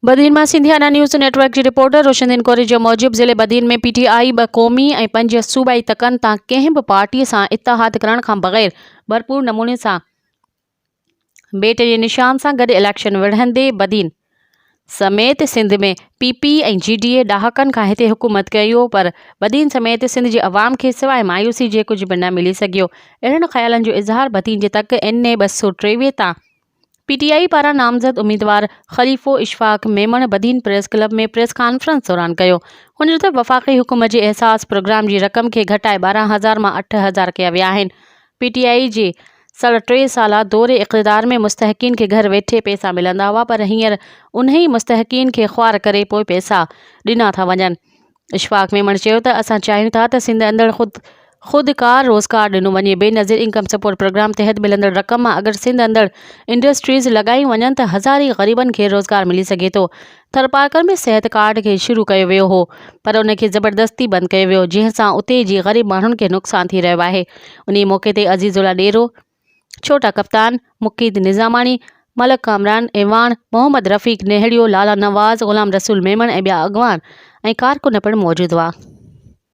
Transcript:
बदीन में सिंधियाना news network की reporter Roshandin कोरी के मूजिब ज़िले बदीन में PTI 2 क़ौमी और 5 सूबाई तकन तां कंहिं बि पार्टी से इत्तेहाद करण खां बग़ैर भरपूर नमूने से बेट के निशान से गॾु इलेक्शन विढ़ंदे बदीन समेत सिंध में PP और GDA ॾहाकनि खां हिते हुकूमत कयो, पर बदीन समेत सिंध जी अवाम के सिवाय मायूसी जे कुछ भी न मिली सघियो। अहिड़नि ख़्यालनि जो इज़हार बदीन जे तक NA 223 तां PTI पारां नामज़द उम्मीदवार ख़लीफ़ो इशफ़ाक़ मेमण बदीन प्रेस क्लब में प्रेस कॉन्फ्रेंस दौरान कयो। हुन जो वफ़ाक़ी हुकूमत के एहसास प्रोग्राम की रक़म के घटाए 12,000 मां 8,000 कया विया आहिनि। PTI जे 3.5 साला दौरे इक़्तिदार में मुस्तहक़ीन के घर वेठे पैसा मिलंदा हुआ, पर हींअर उन्ही मुस्तहक़ीन के ख्वार करे पोइ पैसा ॾिना था वञनि। इशफ़ाक़ मेमण चयो त असां चाहियूं था त सिंध अंदर खुदकार रोज़गार ॾिनो वञे। बेनज़ीर इनकम सपोर्ट प्रोग्राम तहत मिलंदड़ रक़म मां अगर सिंध अंदर इंडस्ट्रीज़ लगाई वञनि त हज़ारी ग़रीबन के रोज़गार मिली सघे थो। थरपारकर में सेहत कार्ड के शुरू कयो वियो हो, पर उनके ज़बरदस्ती बंद कयो वियो, जंहिंसां उते जी ग़रीब माण्हुनि के नुक़सान थी रहियो आहे। उन मौक़े ते अज़ीज़ुल्ला डेरो, छोटा कप्तान, मुक़ीद निज़ामानी, मलक कामरान एवान, मोहम्मद रफ़ीक नेहड़ियो, लाला नवाज़, ग़ुलाम रसूल मेमण ऐं ॿिया अॻवान ऐं कारकुन पिणु मौजूद हुआ।